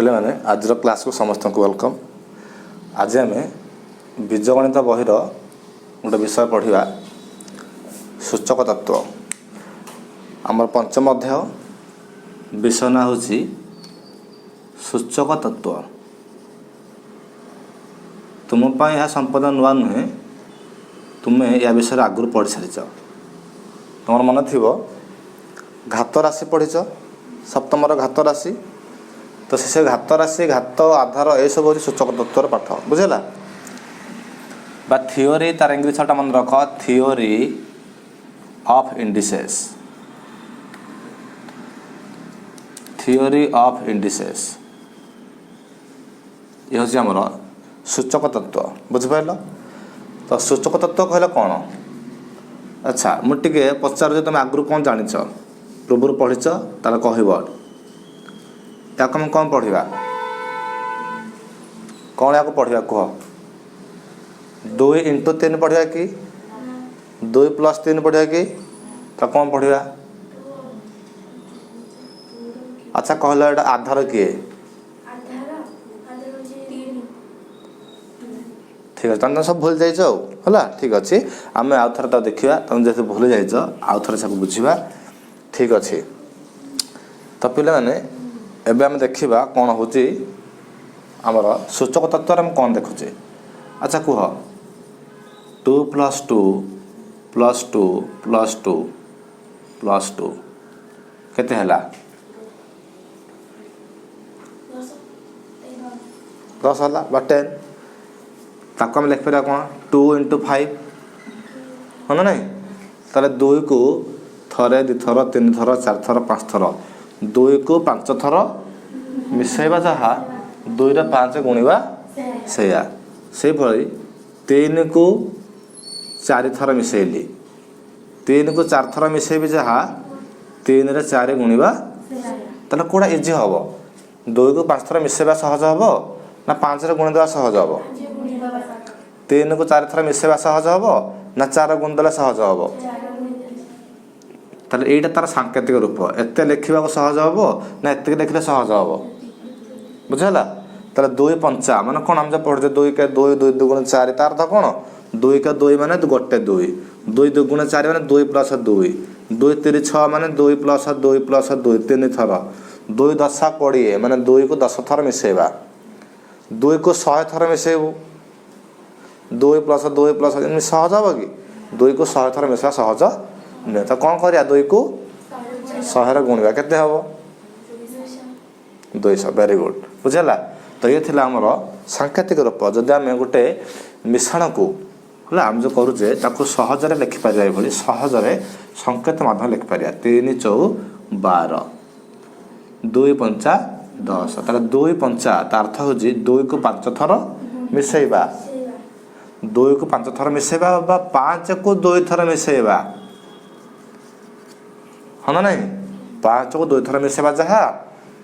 पे मैंने आज क्लास को समस्त को वेलकम। आज आम बीजगणित बही गोटे विषय पढ़ा सूचक तत्व। आमर पंचम अध्याय विषय ना हूँ सूचक तत्व। तुम यह संपद नुआ नुहे, तुम्हें या विषय आगुरी पढ़ी सारी। तुम मन थी घात राशि पढ़ीच, सप्तमर घात राशि। तो से घात राशि घात आधार ये सब हूँ सूचक तत्वर पाठ, बुझेगा बा थियोरी। तार इंग्लिश टा मन रख, theory of indices. Theory of indices ये हूँ आमर सूचक तत्व, बुझिपार। तो सूचक तत्व कहले कौन? अच्छा मुझे पचार तुम आगु कौन जान पूर्व पढ़ीच तार कह या आम कौन पढ़ा, कौन या पढ़ा कह। 2 × 3 पढ़ा कि 2 + 3 पढ़ा कि तो कौन पढ़ा? अच्छा कहला एटा आधार किए? ठीक है, तुम सब भूल जाइए है। ठीक अच्छे, आम आउ थे देखा। तुम जैसे भूल जाइए आउ थे सब बुझा। ठीक अच्छे, तो पे एबे हम देखा कौन हूँ आमर सूचक तत्व आम कौन देखुचे। अच्छा कह 2 + 2 + 2 + 2 + 2 केते हैला? 10 है बा 10। ताको हम लिखिपर कौन 2 × 5 है ना नहीं। ताले 2 को थरे 2 थर 3 थर 4 थर 5 थर 2 को 5 थर मिसेबा, जहाँ 2 रे 5 गुणिबा सेया। से भली 3 को 4 थर मिसेली, 3 को 4 थर मिसेबी, जहाँ 3 रे 4 गुणिबा। ताले कोड़ा इजी हम? 2 को 5 थर मिसेबा सहज हम ना 5 रे गुणिदेवा सहज हम? 3 को 4 थर मिसेबा सहज हम ना 4 गुणिदेले सहज हम? ताले एटा तार सांकेतिक रूप। एते लिखा सहज हम ना एत लिखले सहज हम? बुझेगा। ताले 2 × 5 मान कौन? आम पढ़े 2 × 2 2 2 4 तार अर्थ कौन? 2 × 2 मान गोटे 2 2 2 4 मान 2 + 2 2 3 6 मान 2 + 2 + 2 3 थर 2 10 20 मान 2 को 10 थर मिसेबा। 2 को 100 थर मिसेबू, 2 + 2 + सहज हम कि? 2 को 100 थर मिसेबा सहज नुहे। तो कौन कर 2 को 100 गुणवा केते हम? 200। वेरी गुड, बुझेगा। तो ये थिला हमर सांकेतिक रूप। जदि आम गोटे मिश्रण को है आम जो करुचे ताको सहजरे लिखिपर, ये सहजरे संकेत माध्यम लिखिपर। 3 × 4 = 12 2 × 5 = 10। तार 2 × 5 तार अर्थ हूँ 2 को 5 थर मिसेबा, 2 को 5 थर मिसेबा बा 5 को 2 थर मिसेबा, है ना नहीं। 5 को 2 थर मिसेबा, जहाँ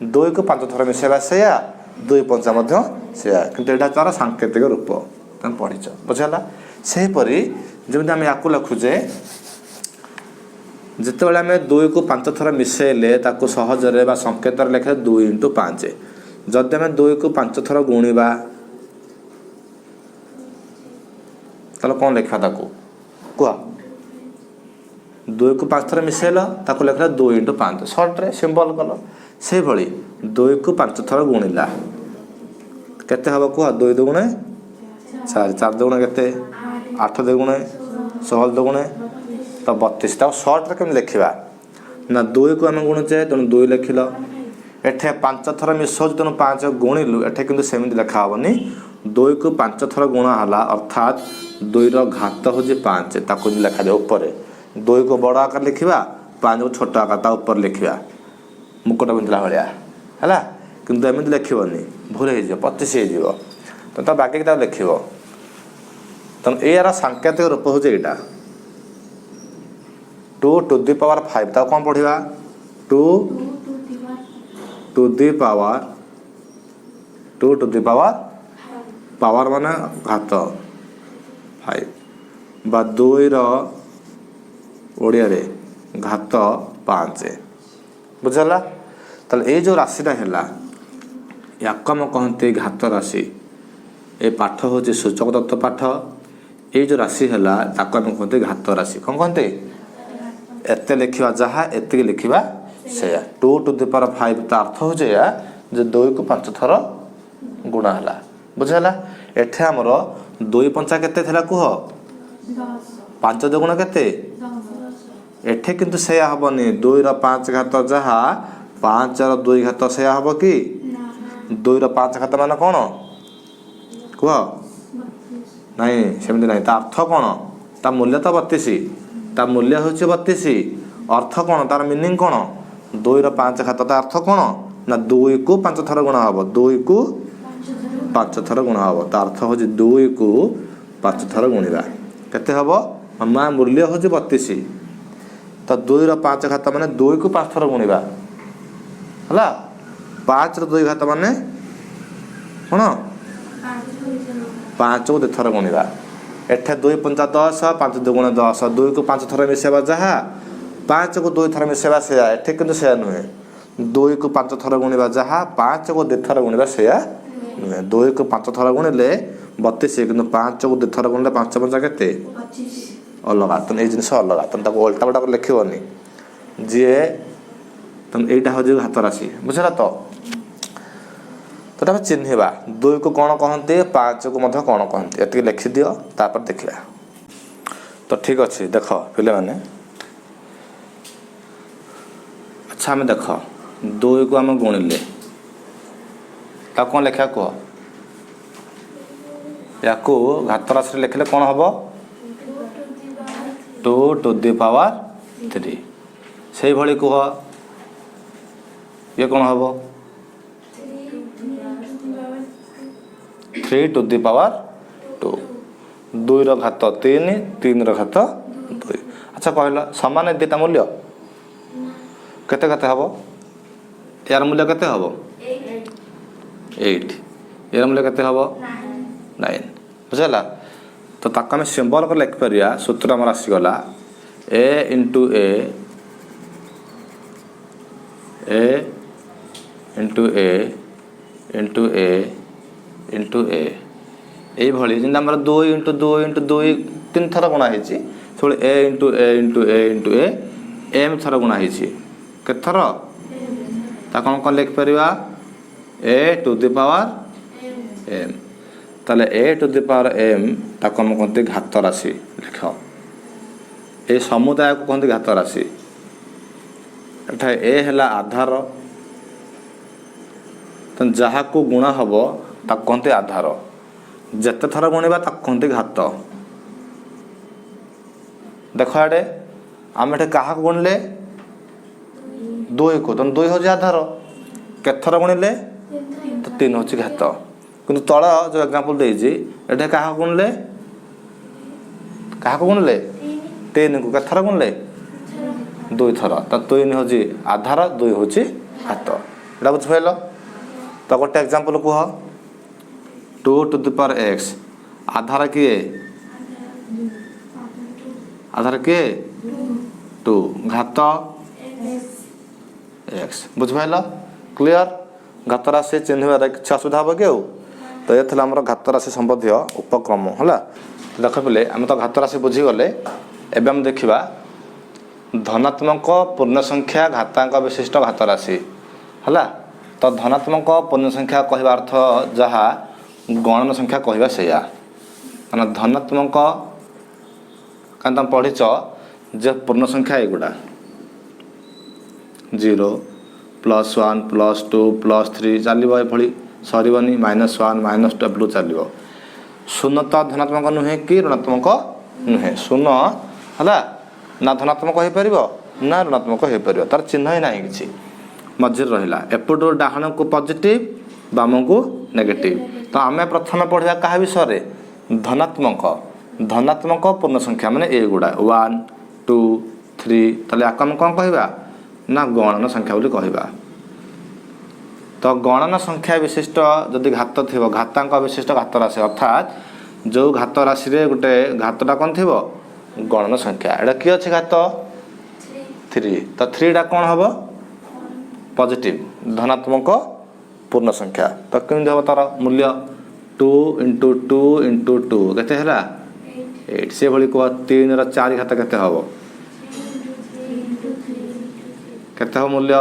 2 को 5 थर मिसेबा सेया, 2 × 5 सेया। किंतु एटा तार सांकेतिक रूप तुम पढ़ीच, बुझेगा। सेहीपरि जमी आम या लिखुचे जितेबाला आम 2 को 5 थर मिसेले ताको सहजरे बा संकेत लिखे 2 × 5। जदि आम 2 को 5 थर गुणिबा ताले कौन लिखा ताको कह? 2 को 5 थर मिसेल ताको लिखला 2 × 5 सर्ट्रे सिंबल कल। से भली 2 को 5 थर गुणिला केते हबो कह? 2 × 2 = 4 4 × 2 = केते? 8 × 2 = 16 × 2 = तो 32। तो सर्ट्रे केम लिखा ना 2 को आम गुणुचे तेणु 2 लिखिल। एठे 5 थर मिसौच तेणु 5 गुणिलु। एठे किंतु सेमिति लिखा हेनी। 2 को 5 थर गुणा हला अर्थात 2 रो घात हूँ 5 ताको लिखा जाए ऊपर। 2 को बड़ आकार लिखा, 5 को छोट आकार ता ऊपर लिखा मुकुट पिंधला भाया है। किंतु एमती लिखनी भूल हो 25 हो तो बाकी लिख। तो यार सांकेतिक रूप हूँ यहाँ 2 × 5 ताको कौन पढ़ा? 2 × पावर माने घात 5 बा 2 रो ओडिया रे घात 5, बुझला। ताले ये जो राशिटा है याको आम कहते घात राशि ए पाठ हूँ सूचक दत्त पाठ ये जो राशि है ताको आम कहते घात राशि कौन कहते एते लिखा जहाँ एति लिखा से 2 to the power 5 तो अर्थ हो जो 2 को 5 थर गुणा है बुझेगा एठे आमर 2 पंचा केते थिला कुह 5 दुगुण केते एठे किंतु से हबनी 2 रो 5 घात जहाँ 5 रो 2 घात से हब कि 2 रो 5 घात मान कौन कुह नहीं सेमती नहीं ता अर्थ कौन ता मूल्य तो 32 ता मूल्य हूँ 32 अर्थ कौन तार मीनिंग कौन 2 रो 5 घात ता अर्थ कौन ना 2 को 5 थर गुणा हम 2 को 5 थर गुणा हम ता अर्थ हूँ 2 को 5 थर गुणा केते हम माँ मूल्य हूँ 32 तो 2 रो 5 घात माने 2 को 5 थर गुणा है 5 रो 2 घात माने कौन 5 को 2 थर गुणा एठे 2 पंचा 10 5 दुगुण 10 2 को 5 थर मिसेबा जहाँ 5 को 2 थर मिसेबा से एठे किंतु से नुहे 2 को 5 थर गुणा जहाँ 5 को 2 थर गुणा से नुहे 2 को 5 थर गुणिले 32 किंतु 5 को 2 थर गुणिले 5 पंचा केते अलग तुम ये जिनस अलग तुम उल्टा पल्टा लिखनी जी तुम यहीटा हूँ घात राशि बुझला तो चिन्हवा 2 को कौन कहते 5 को मध्य कौन कहते ये लिखिदि तापर देखा तो ठीक अच्छे देख पे मैंने अच्छा आम देख 2 को आम गुणिले कौन लिखा कह या घात राशि लिखले कौन हम 2 to the power 3 से भली कह ये कौन हम 3 to the power 2 2 रो घात 3 3 रो घात 2 अच्छा कहल समान दुटा मूल्य केते केते हम यार मूल्य केते हम 8 यार मूल्य केते हम 9 बुझला तो ताक आम सिंबल कर लिख पारिया सूत्र आम आसीगला a into a into a into a into a ये भली जिन आम 2 into 2 into 2 3 थर गुणा होती से a into a into a into a m थर गुणा होती के थर कौन कौन लिख Pariya a to the power m ताले a to the power m ताको हम कहते घात राशि लिख ए समुदाय को कहते घात राशि एठा ए हला आधार तो जहाँ को गुणा हम ताको कहते आधार जेते थर गुणा ताको कहते घात देख आड़े आम एठे क्या गुणिले 2 को तुम 2 हूँ आधार केथर गुणिले तो 3 हूँ घात किंतु तल जो एग्जांपल देइछि एठे क्या गुणिले 3 को केथर गुणिले 2 थर तो 3 हूँ आधार 2 हूँ घात एटा बुझिपाइल तो गोटे एग्जांपल कह 2 to the power x आधार किए आधार किए 2 घात x बुझिपाइल क्लियर घात राशि चिन्हबार किसी असुविधा हे कि तो ये थी आम घात राशि संबंधी उपक्रम है देख पे आम तो घात राशि बुझीगले एवं देखा धनात्मक पूर्ण संख्या घातांक विशिष्ट घात राशि है तो धनात्मक पूर्ण संख्या कहवा अर्थ जहाँ गणन संख्या कहवा से धनात्मक क्या तुम पढ़ीच जे पूर्ण संख्या एगुड़ा 0 +1 +2 +3 चलो ये सरबनी -1 -2 चलो शून्य तो धनात्मक नुहे कि ऋणात्मक नुहे शून्य है ना धनात्मक हो पार ना ऋणात्मक हो पार तार चिन्ह ही ना कि मझे रहा एपटू डाहण को पॉजिटिव बाम को नेगेटिव तो आम प्रथम पढ़ा क्या विषय धनात्मक पूर्ण संख्या माने ए गुड़ा 1 2 3 ताले आम कौन कहवा ना गणन संख्या बोली कहवा तो गणन संख्या विशिष्ट जदि घात थी घातांक विशिष्ट घात राशि अर्थात जो घात राशि रे गोटे घातटा कौन थी गणन संख्या एटा कि अच्छे घात 3 तो 3 टा कौन हम पॉजिटिव धनात्मक पूर्ण संख्या तो केमती हम तार मूल्य 2 × 2 × 2 केते हैला 8 से भली कह 3 ର 4 घात केते हबो केते हो मूल्य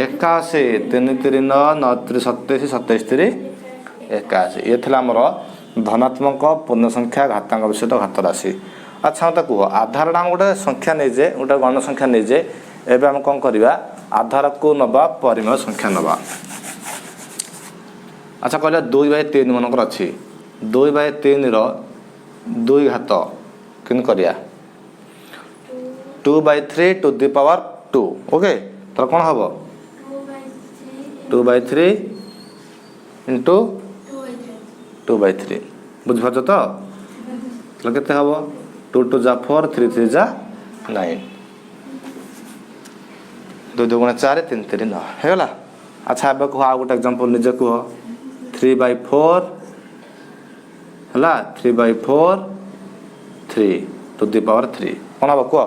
81 3 3 9 9 3 27 27 3 81 ये थिला हमर धनात्मक पूर्ण संख्या घातांक विषय घात राशि। अच्छा मत कह आधार हम गोटे संख्या नहीं जे गोटे गण संख्या नहीं जे एबे हम कौन करवा आधार को नवा परिमेय संख्या नवा। अच्छा कहले 2/3 मनकर अच्छी 2/3 ର 2 घात किन करिया 2/3 टू द पावर 2 ओके तो कौन हम 2/3 × 2/3 बुझिपारछ तो केते हम 2 2 जा 4 3 3 जा 9 2 2 × 4 3 3 9 हैगला। अच्छा अब कह आ गोटे एग्जांपल निजे कह 3/4 हला 3/4 3 टू द पावर 3 कौन हम कह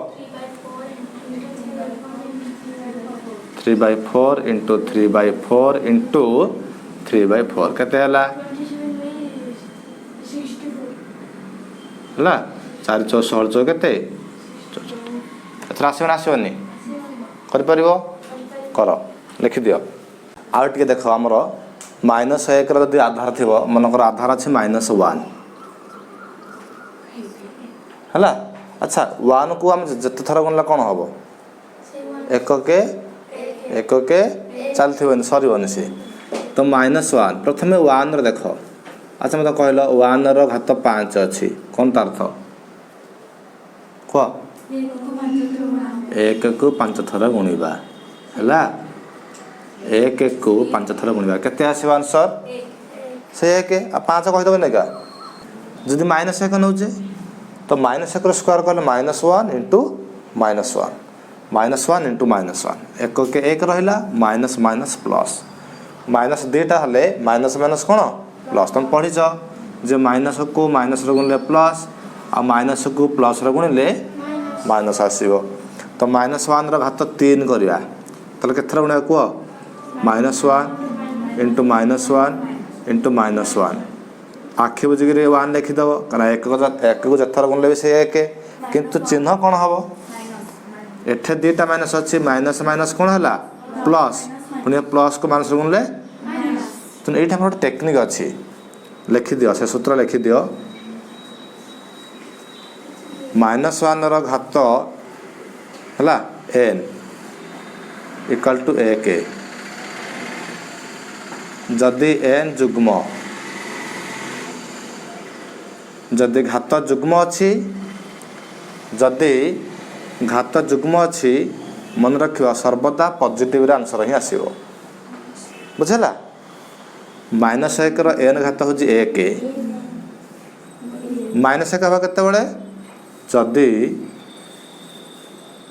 3/4 × 3/4 × 3/4 केते हला हला 4 4 16 केते एथरा आसबनी कर परिबो कर लिखि दियो। आ टिके देख हमर -1 ର जदि आधार थिबो मनकर आधार अछि -1 हला। अच्छा 1 को हम जते थरा गनला कोन हबो एक के चलथिबो सरीबनी से तो -1 प्रथमे 1 रे देख। अच्छा मत कहलो 1 ର घात 5 अछि कोन तार्थ कह 1 को 5 थरा गुणिबा हला 1 को 5 थरा गुणिबा केते आसीबा आंसर से 1 आ 5 कहि दबे नेका जदि -1 नउजे तो -1 रो स्क्वायर करले -1 × -1 -1 × -1 1 के 1 रहिला माइनस माइनस प्लस माइनस दुटा हले माइनस माइनस कोन प्लस तुम पढ़ी जे माइनस को माइनस रो गुणले प्लस आ माइनस को प्लस रो गुणले माइनस आसीबो तो -1 रो घात 3 करिया तले केथरा गुणा को -1 × -1 × -1 आखि बुझिक 1 लिखिदेव कारण 1 को जथर गुणले भी से 1 किंतु चिन्ह कौन हम एठे दुटा माइनस अच्छी माइनस माइनस कौन है प्लस पुणी प्लस को माइनस गुणले तो ये गोटे टेक्निक अच्छी लिखिदियो से सूत्र लिखिदियो -1 ର घात है n इक्वल टू 1 जदि n जुग्म जदि घात जुग्म अच्छी जदि घात जुग्म अच्छी मन रखिवा सर्वदा पॉजिटिव रे आंसर ही आसीबो बुझला। -1 ର n घात हो 1 -1 हवा केते बळे जदि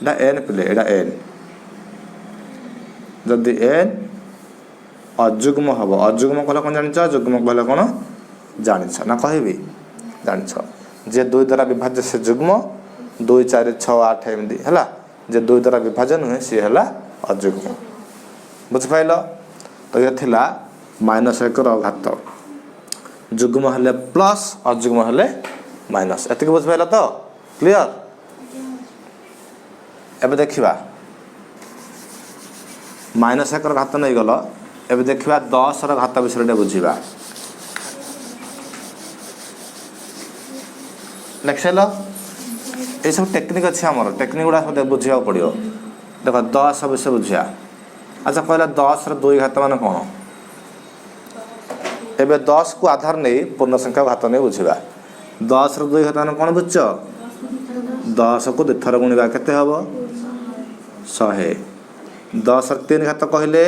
एटा n पिले एटा n जदि n अजुग्म हबो अजुग्म कहले कोन जानिछ जुग्म कहले कोन जानिछ ना कहबी जानिछ जे 2 द्वारा विभाज्य से जुग्म 2 4 6 8 एमदी हला जे 2 द्वारा विभाजन हुए सी हला अजुग्म बुझ पाइलो। तो ये थिला -1 ର घात जुग्म हले प्लस अजुग्म हले माइनस एतिक बुझ पाइलो तो क्लियर। एबे देखिबा -1 ର घात नै गलो एबे देखिबा 10 ର घात विषय बुझिबा लेक्सेलो ये सब टेक्निक अच्छे आमर टेक्निक गुड़ा सब बुझा पड़ो देख 10 विषय बुझा। अच्छा कहला 10 ର 2 घात मान कौन एबे 10 को आधार नहीं पूर्ण संख्या घात नहीं बुझा 10 ର 2 घात मान कौन बुझ 10 को 2 थर गुणिबा केते हबो 100 10 ର 3 घात कहले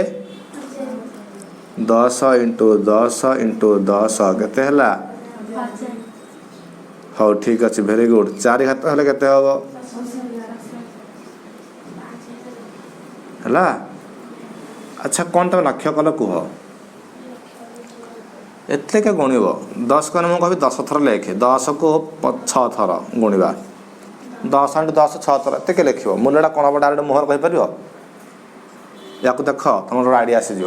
10 × 10 × 10 केते हला हाँ ठीक अच्छे भेरी गुड 4 घात हेले केते हबो हला। अच्छा कौन तुम लक्ष्य कल कह एतले के गुणिब 10 को मुझे कह 10 थर लेखे 10 को 6 थर गुणिबा 10 × 10 6 थर एत के लिख मूल्यटा कौन हम डायरेक्ट मुहर कहीपर या देख तुम गोटे आइडिया आसीज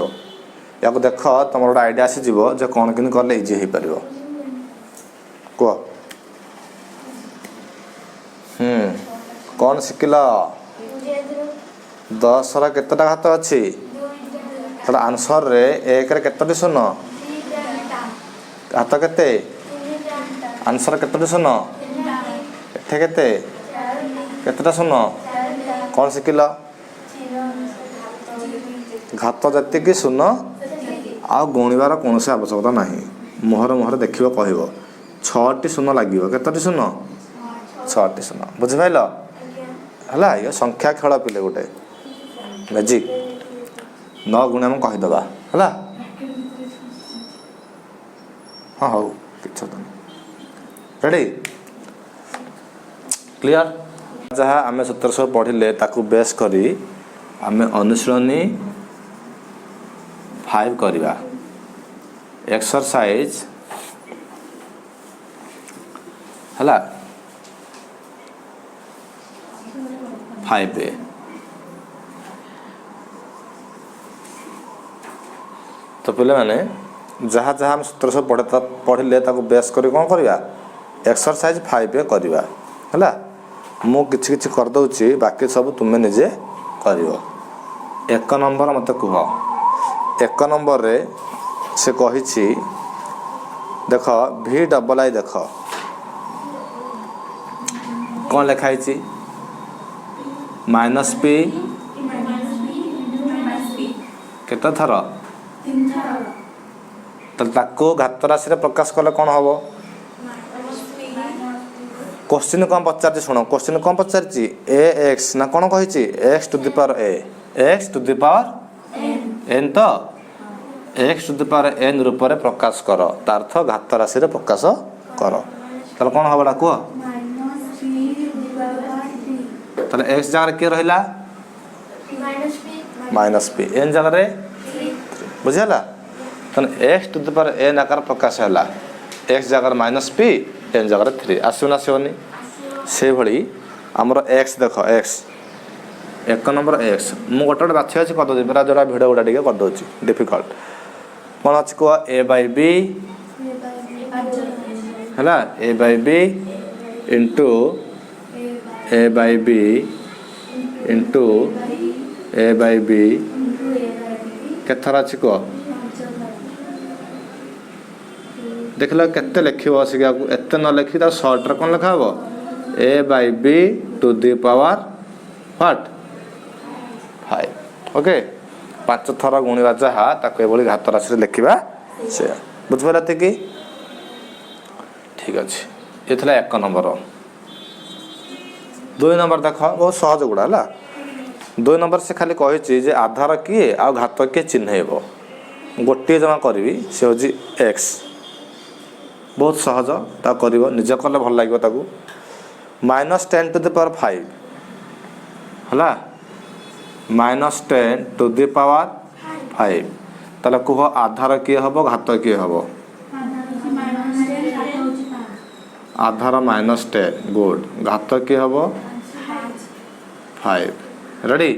या देख तुम गोटे आइडिया आसीज जे कौन कि कले इजी हो पार कह कौन शिखिल 10 केतटा घात अच्छी तार आंसर रे 1 रे केतोटी शून्य घात केते आंसर केतोटी शून्य एठे केते केतटा शून्य कौन शिखिल घात जति शून्य आ गुणिबार कौन से आवश्यकता नहीं मुहर मुहर देखियो कहबो 6टी शून्य लागियो केतोटी शून्य 6टी शून्य बुझिपाइल हला ये संख्या खेल पिले गोटे मैजिक 9 गुणे हम कहीदेवा है हाँ हौ कि रेडी क्लियर जहाँ आम सूत्र सब पढ़िले ताकू बेस करी आम अनुशीलनी 5 करवा एक्सरसाइज है 5A तो पे मैंने जहाँ जहाँ हम सूत्र सब पढ़िले ताकू बेस करी कौन करवा एक्सरसाइज 5A करवा है मु किछि कर दउछि बाकी सब तुमे निजे करिवो 1 नंबर मत कह 1 नंबर रे से कहिछि देख VII देख कौन लिखाई -P केते थर ताको घात राशि रे प्रकाश कले कौन हम क्वेश्चन कौन पचार शुण क्वेश्चन कौन पचार AX ना कौन कही x to the power a x to the power n तो x to the power n रूप में प्रकाश कर तार्थ घात राशि रे प्रकाश कर ताले कौन हबला कह ताले x जगह के रहिला -p n जगह रे बुझला तने x to the power n आकार प्रकाश हैला x जगह -p n जगह 3 आसुना आसोनी से भली हमर x देख x 1 नंबर x मु गोटे बाछी अछि कर दो मेरा जरा वीडियो गुडा टिके कर दोछि डिफिकल्ट कोन अछि को a by b हैला a by b into a by b into a by b केथरा अछि को देख लो केते लिखिबो सिगा एते न लिखि ता शॉर्ट रे कोन लिखाबो a by b to the power what 5 okay 5 थरा गुणिबा जहा ताको एबोली घात राशि रे लिखिबा से बुझबलाते कि ठीक अछि एथला 1 नंबर 2 नंबर देख बहुत सहज गुडा हला 2 नंबर से खाली कहि छि जे आधार किए आ घात के चिन्हैबो गोटे जमा करबी से होजी x बहुत सहज ता करिवो निज कले भल लागिवो ताकू -10 टू द पावर 5 हला -10 टू द पावर 5 तले कुह आधार के हबो घात के हबो आधार -10 गुड घात के हबो 5 रेडी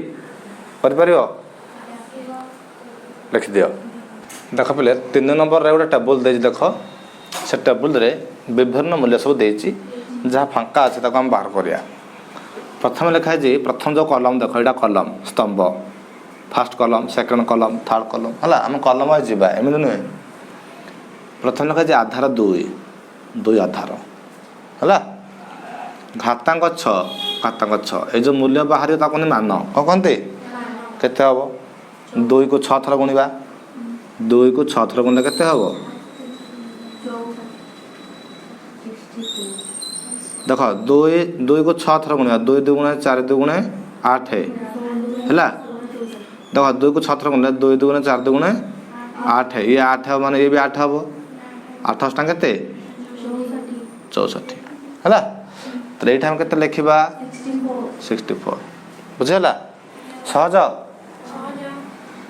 कर परियो लिख दियो देख पहले 3 नंबर रे गोटे टेबल दे देख से टेबल रे विभिन्न मूल्य सब देछि जहाँ फांका अच्छे ताको हम बाहर करिया प्रथम लिखा है प्रथम जो कलम देख यहाँ कलम स्तंभ फास्ट कलम सेकेंड कलम थर्ड कलम है आम कलम जावा एमती नुहे प्रथम लिखा है आधार 2 आधार है घातांक 6 ये जो मूल्य बाहर ताको मान कौन कहते केते हम 2 को 6 थर गुणिबा 2 को 6 थर गुणिले केते हम देख 2 को 6 थर गुणिबा 2 दुगुणे 4 दुगुणे 8 है देख 2 को 6 थर गुणिले 2 दुगुणे 4 दुगुणे 8 है ये 8 है माने ये भी 8 हम 8 अष्टा केते 64 है तो ये केते लिखिबा 64 बुझला सहज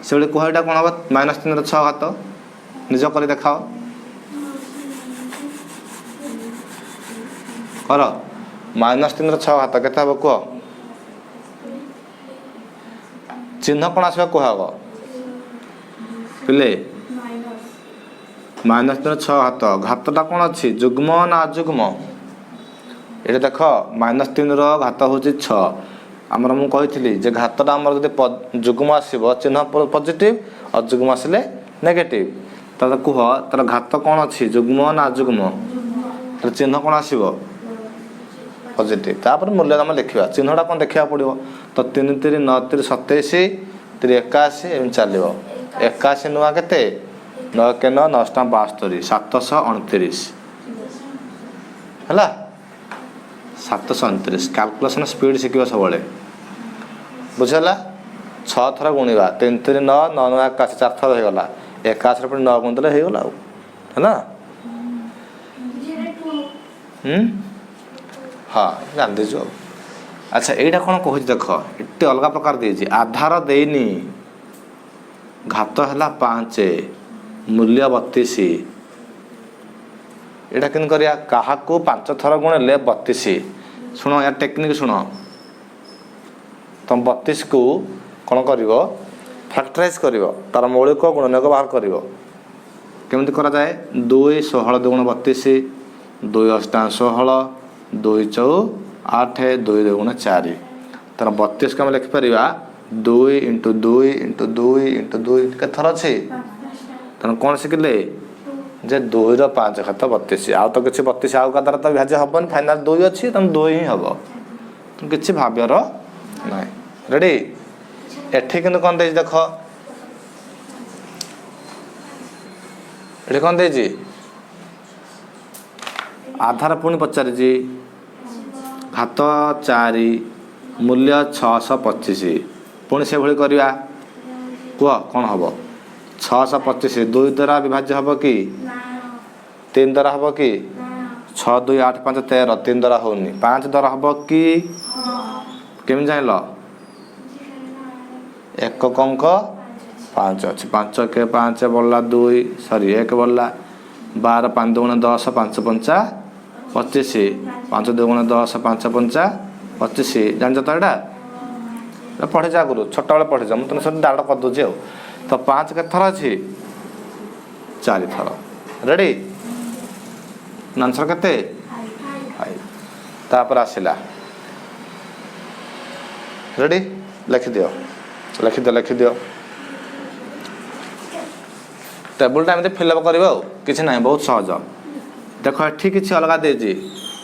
से कहटा कौन हम -3 6 घात निज कर देखाओ कर -3 6 घात केते हम कह चिन्ह कौन आसवा कहब पिले -3 6 घात घातटा कौन अच्छी जुग्म ना अजुग्म ये देख -3 घात हूँ 6 आमर मु कही जे घातटा आमर जब जुग्म आसब चिन्ह पॉजिटिव अजुग्म आसिले नेगेटिव तार कह तार घात कौन अच्छी जुग्म ना अजुग्म तार चिन्ह कौन आसब पॉजिटिव तापर मूल्य आम लिखा चिन्हटा कौन देखा पड़ो तो 3 3 9 3 27 3 81 एम चलो 81 नुआ के 9 के 9 9 72 729 है 729 कैलकुलेशन स्पीड शिखिब सब बुझेगा 6 थर गुणवा 3 3 9 9 9 81 4 थर होगा 81 पुणी 9 गुणदेले होगा है हाँ जान दीजु अच्छा यहीटा कौन कह देख एटे अलग प्रकार दे आधार देनी घात है 5 मूल्य 32 यहाँ कि क्या 5 थर गुणिले 32 शुण यार टेक्निक शुण तुम 32 को कौन कर फैक्टराइज कर तार मौलिक गुणनक बाहर कर केमती करा जाए 2 16 2 32 2 8 16 2 4 8 2 2 4 तार 32 को आम लिखिपर 2 इंटू 2 इंटू 2 इंटू 2 के थर अच्छे तेना कौन शिखिले जे 2 ର 5 घात 32 आउ तो किसी 32 आउ का द्वारा तो भाज्य हेन फाइनाल 2 अच्छी तुम 2 ही हम तुम किसी भाव्यर ना रेडी एठी कि कौन दे देख ये कौन दे आधार पुणी पचारि घात 4 मूल्य 625 पुणी से भली करवा कह कौन हम 625 2 द्वारा विभाज्य हम कि 3 द्वारा हम कि 6 2 8 5 13 3 द्वारा होनी 5 द्वारा हम कि केमी जान एक अंक 5 अच्छी 5 के 5 बढ़ला 2 सॉरी 1 बढ़ला 12 5 2 10 5 5 25 5 2 10 5 5 25 जान तो यहाँ पढ़े जा गुरु छोटा बेले पढ़े जा मुझे सब डायरेक्ट कर दूसरी तो 5 के थर अच्छी 4 थर रेडी आंसर केते 5 आसला रेडी लिखिदियो लिखिदियो टेबुलटा एमती फिलअप कर किसी ना बहुत सहज देख ये किसी अलग दे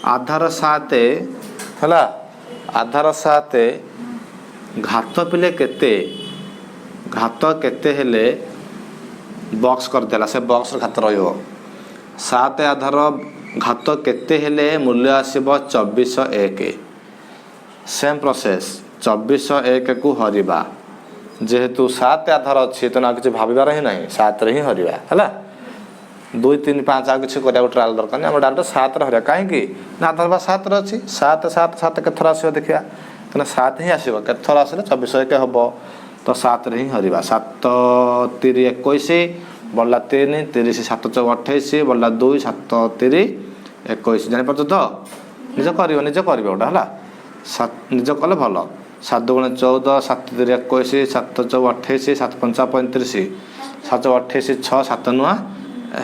आधार 7 है आधार 7 घात पिले केते घात केते हेले बॉक्स करदेला से बॉक्स घात रहिबो 7 आधार घात केते हेले मूल्य आसीबो 2401 सेम प्रोसेस 2401 को हरिबा जेहेतु 7 आधार अच्छी तो ना किसी भाबार ही ना 7 रे ही हरिबा है 2 3 5 आ किसी करा ट्रायल दरकार नहीं डायरेक्ट 7 रे हरिया कहीं ना आधार 7 रे अच्छी 7 7 7 के थर आसो देखिया तो 7 ही आसो के थर आसले 2401 हम तो 7 रे ही हरिबा 7 3 21 बढ़ला 3 30 7 4 28 बढ़ला 2 7 3 21 जानी पार्छ तो निज कर गोटा है निज कले भल 7 2 14 7 3 21 7 4 28 7 5 35 7 28 6 7 नुआ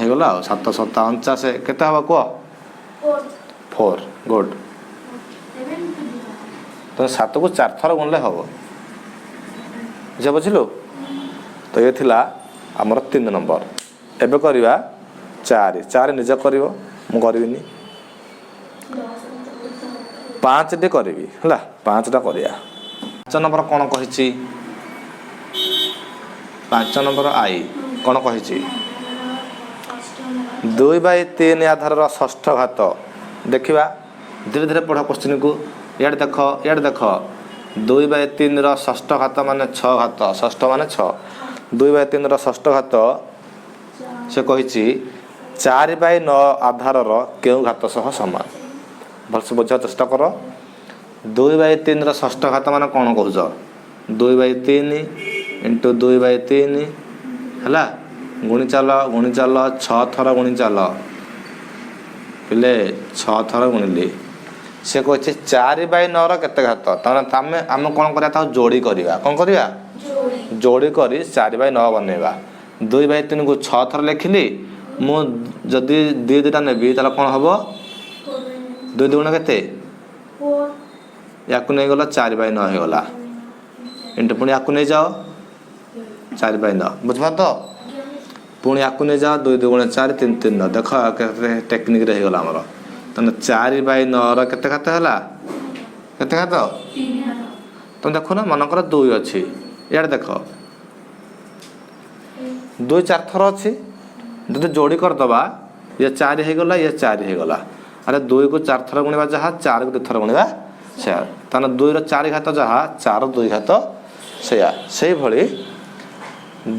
होगला 7 7 49 केते हवा कह 4 गुड तो 7 को 4 थर गुणले हम बुझलु तो ये थिला आमर 3 नंबर एबे करवा 4 निज कर मु करबिनी 5 टे करी है 5टा करिया 5 नंबर कौन कही 5 नंबर आई कौन कही 2/3 आधार षष्ठ घात देखा धीरे धीरे पढ़ क्वेश्चन को इे देख 2/3 षष्ठ घात मान 6 घात षष्ठ मान 6 2/3 षष्ठ घात से कही 4/9 आधार क्यों घात सह समान भलसे बुझा चेष्टा कर 2/3 षष्ठ घात मान कौन कह 2/3 इंटू 2/3 है गुणी चाल 6 थर गुणी चाल पिले 6 थर गुणिले से कहे 4/9 केते घात आम कौन करा जोड़ी करवा कौन करवा जोड़ी करी 4/9 बनैबा 2/3 को 6 थर लिखिली मु जदि 2 नेबी ताला कोन हबो 2 2 केते याकु नै गला 4/9 हे गला इंटू पुणी याकु नै जाओ 4/9 बुझबा तो पुणी याकु नै जाओ 2 2 4 3 3 9 देख टेक्निक रे हे गला हमर तने 4/9 र केते खाते हला केते खात तुम देखो ना मन कर 2 अच्छी यार देख 2 4 थर अच्छी जब जोड़ी करदबा ये 4 हो गला ये 4 हो गला अरे 2 को 4 थर गुणिबा जहाँ 4 को 2 थर गुणिबा से ताने 2 रो 4 घात जहाँ 4 2 घात सेया से भली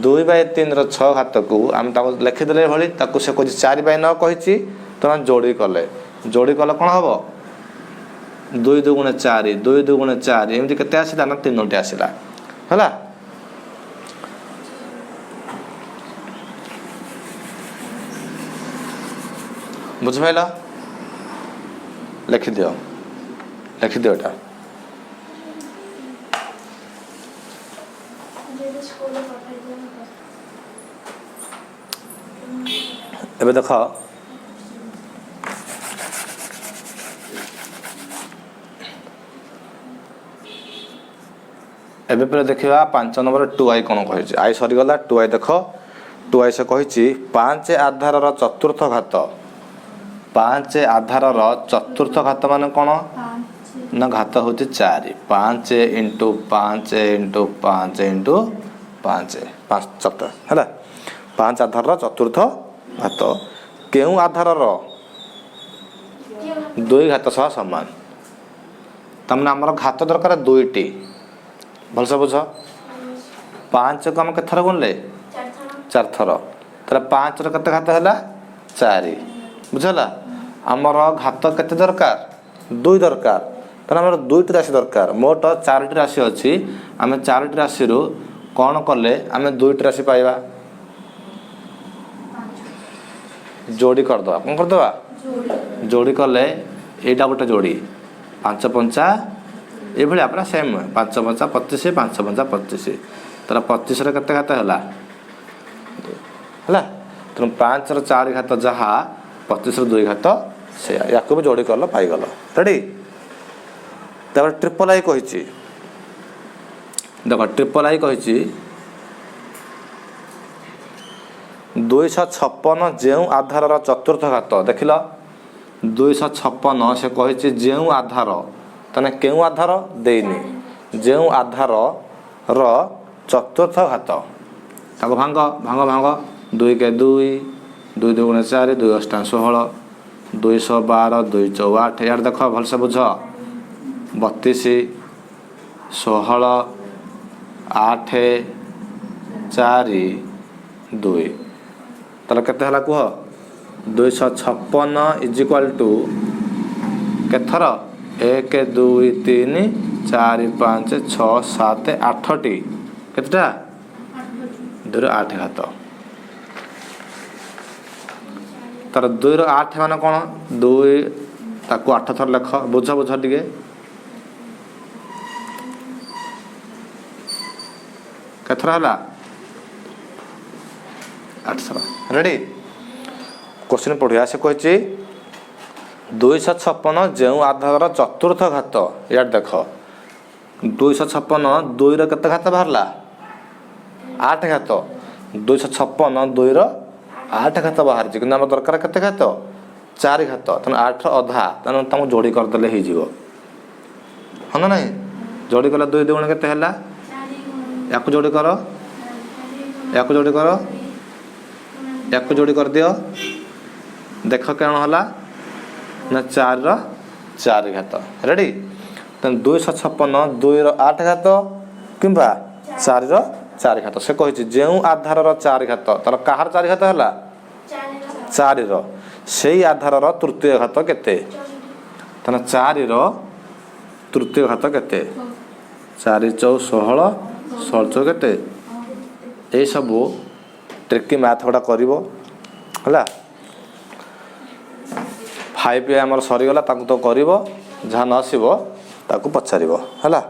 2/3 रो 6 घात को आम ताको लिखिदेले भली ताको से कोछि 4/9 कहिछि तो जोड़ी कले कोन हबो 2 2 4 2 2 4 एमती केते आसिला ना 3 आसिला हला बुझ पाइला लिखि दियो एटा एबे देख एबे पर देखिबा 5 नंबर 2i कोन कहि आई सरी गला 2i देख 2i से कहि 5 आधार रो चतुर्थ घात 5 आधार रो चतुर्थ घात माने कोन ना घात होती 4 5 × 5 × 5 × 5 5 चतुर्थ हैला 5 आधार रो चतुर्थ घात केउ आधार रो 2 घात सह समान तमने हमर घात दरकार 2 टी भलसे बुझ 5 को हम के थर गुणले 4 थर तर 5 रो कते घात हला 4 बुझला हमर घात कते दरकार 2 दरकार तर हमर 2 टी राशि दरकार मोट 4 टी राशि अछि हमें 4 टी राशि रो कोन करले हमें 2 टी राशि पाइबा जोड़ी कर दो कोन कर दवा जोड़ी करले एटा गोटे जोड़ी 5 5 ए भली आपरा सेम 5 5 25 5 5 25 तर 25 रे कते घात हला हला त 5 रो 4 घात जहा 25 रो 2 घात से याको भी जोड़ी करलो पाई गलो रेडी तब ट्रिपल आई कहिची देखो ट्रिपल आई कहिची 256 जेउ आधार रो चतुर्थ घात देखिलो 256 से कहिची जेउ आधार तने केउ आधार देइनी जेउ आधार रो चतुर्थ घात ताको भांग 2 के 2 2 2 4 2 8 16 212 2 8 यार देखो भल से बुझ 32 16 8 4 2 तले केते हला कुह 256 इज इक्वल टू केथर 1 2 3 4 5 6 7 8 टी केतेटा 2 रो 8 घात तर 2 रो 8 माने कोन 2 ताको 8 थर लेख बुझ टिके केथर हला 8 थर रेडी क्वेश्चन पढ़िया से कहिची 256 जेउ आधार चतुर्थ घात यार देख 256 2 रो केते घात बाहरला 8 घात 256 2 रो 8 घात बाहर जे कि हम दरकार केते घात 4 घात तन 8 रो अधा तन तम जोड़ी कर देले ही जीवो हन नै जोड़ी कला 2 2 केते हला याको जोड़ी करो याको जोड़ी करो याको जोड़ी कर दियो देख केन हला ना 4 रो 4 घात रेडी तन 256 2 रो 8 घात किंबा 4 रो 4 घात से कहिछि जेउ आधार रो 4 घात तर काहर 4 घात हला 4 रो सेही आधार रो तृतीय घात केते तन 4 रो तृतीय घात केते 4 4 16 16 केते ए सब ट्रिकी मैथ गुड़ा करिवो हला 5 हमर सरी गला ताकू तो करिवो जहा न आसीबो ताकू पछारिवो हला।